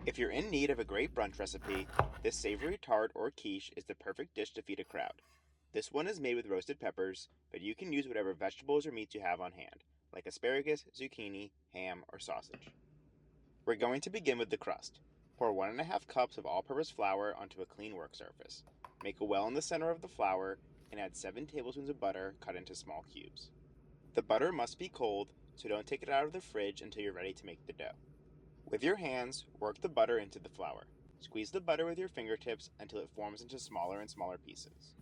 If you're in need of a great brunch recipe, this savory tart or quiche is the perfect dish to feed a crowd. This one is made with roasted peppers, but you can use whatever vegetables or meats you have on hand, like asparagus, zucchini, ham, or sausage. We're going to begin with the crust. Pour 1½ cups of all-purpose flour onto a clean work surface. Make a well in the center of the flour and add 7 tablespoons of butter cut into small cubes. The butter must be cold, so don't take it out of the fridge until you're ready to make the dough. With your hands, work the butter into the flour. Squeeze the butter with your fingertips until it forms into smaller and smaller pieces.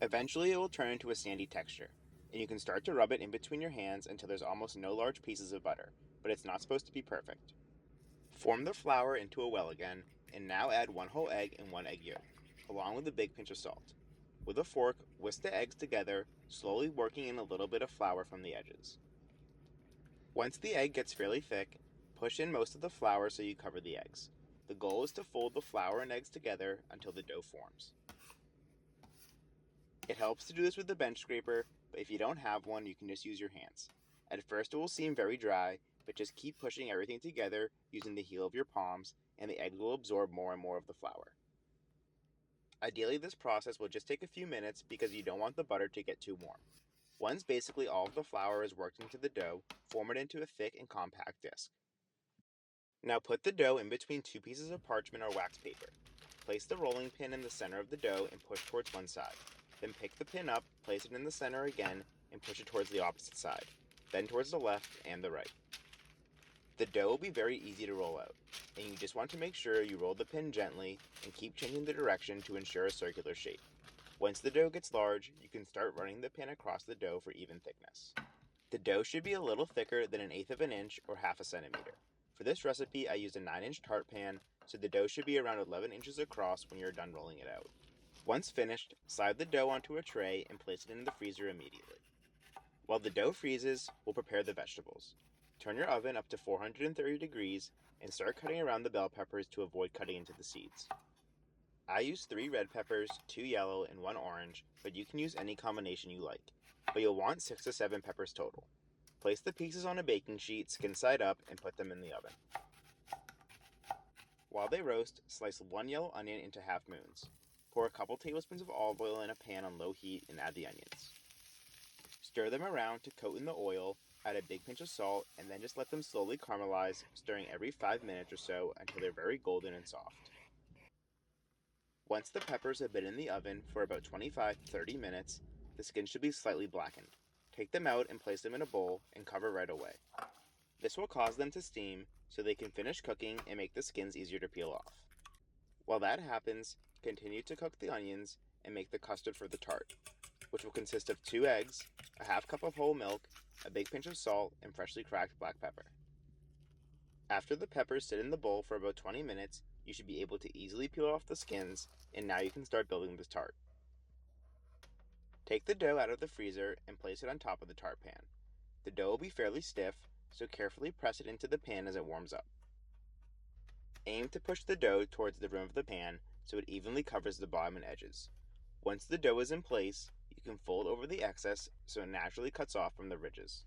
Eventually, it will turn into a sandy texture, and you can start to rub it in between your hands until there's almost no large pieces of butter, but it's not supposed to be perfect. Form the flour into a well again, and now add 1 whole egg and 1 egg yolk, along with a big pinch of salt. With a fork, whisk the eggs together, slowly working in a little bit of flour from the edges. Once the egg gets fairly thick, push in most of the flour so you cover the eggs. The goal is to fold the flour and eggs together until the dough forms. It helps to do this with the bench scraper, but if you don't have one, you can just use your hands. At first it will seem very dry, but just keep pushing everything together using the heel of your palms, and the eggs will absorb more and more of the flour. Ideally, this process will just take a few minutes because you don't want the butter to get too warm. Once basically all of the flour is worked into the dough, form it into a thick and compact disc. Now put the dough in between 2 pieces of parchment or wax paper. Place the rolling pin in the center of the dough and push towards one side. Then pick the pin up, place it in the center again, and push it towards the opposite side, then towards the left and the right. The dough will be very easy to roll out, and you just want to make sure you roll the pin gently and keep changing the direction to ensure a circular shape. Once the dough gets large, you can start running the pin across the dough for even thickness. The dough should be a little thicker than 1/8 of an inch or 1/2 centimeter. For this recipe, I used a 9-inch tart pan, so the dough should be around 11 inches across when you're done rolling it out. Once finished, slide the dough onto a tray and place it in the freezer immediately. While the dough freezes, we'll prepare the vegetables. Turn your oven up to 430 degrees and start cutting around the bell peppers to avoid cutting into the seeds. I used 3 red peppers, 2 yellow, and 1 orange, but you can use any combination you like. But you'll want 6 to 7 peppers total. Place the pieces on a baking sheet, skin side up, and put them in the oven. While they roast, slice 1 yellow onion into half moons. Pour a couple tablespoons of olive oil in a pan on low heat and add the onions. Stir them around to coat in the oil, add a big pinch of salt, and then just let them slowly caramelize, stirring every 5 minutes or so until they're very golden and soft. Once the peppers have been in the oven for about 25 to 30 minutes, the skin should be slightly blackened. Take them out and place them in a bowl and cover right away. This will cause them to steam so they can finish cooking and make the skins easier to peel off. While that happens, continue to cook the onions and make the custard for the tart, which will consist of 2 eggs, a half cup of whole milk, a big pinch of salt, and freshly cracked black pepper. After the peppers sit in the bowl for about 20 minutes, you should be able to easily peel off the skins, and now you can start building this tart. Take the dough out of the freezer and place it on top of the tart pan. The dough will be fairly stiff, so carefully press it into the pan as it warms up. Aim to push the dough towards the rim of the pan so it evenly covers the bottom and edges. Once the dough is in place, you can fold over the excess so it naturally cuts off from the ridges.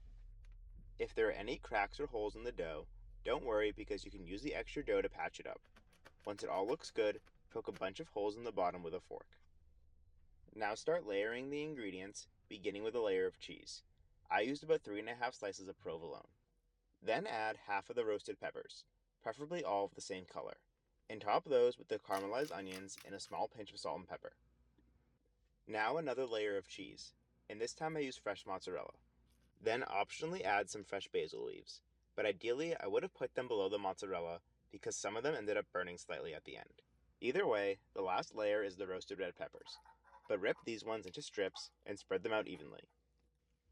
If there are any cracks or holes in the dough, don't worry because you can use the extra dough to patch it up. Once it all looks good, poke a bunch of holes in the bottom with a fork. Now start layering the ingredients, beginning with a layer of cheese. I used about 3½ slices of provolone. Then add half of the roasted peppers, preferably all of the same color, and top those with the caramelized onions and a small pinch of salt and pepper. Now another layer of cheese, and this time I used fresh mozzarella. Then optionally add some fresh basil leaves, but ideally I would have put them below the mozzarella because some of them ended up burning slightly at the end. Either way, the last layer is the roasted red peppers, but rip these ones into strips and spread them out evenly.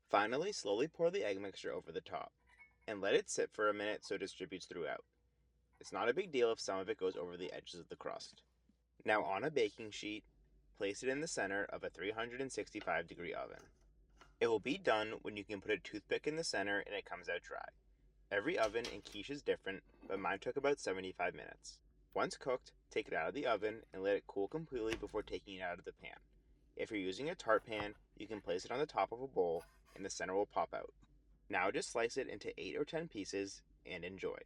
Finally, slowly pour the egg mixture over the top, and let it sit for a minute so it distributes throughout. It's not a big deal if some of it goes over the edges of the crust. Now on a baking sheet, place it in the center of a 365-degree oven. It will be done when you can put a toothpick in the center and it comes out dry. Every oven and quiche is different, but mine took about 75 minutes. Once cooked, take it out of the oven and let it cool completely before taking it out of the pan. If you're using a tart pan, you can place it on the top of a bowl and the center will pop out. Now just slice it into 8 or 10 pieces and enjoy.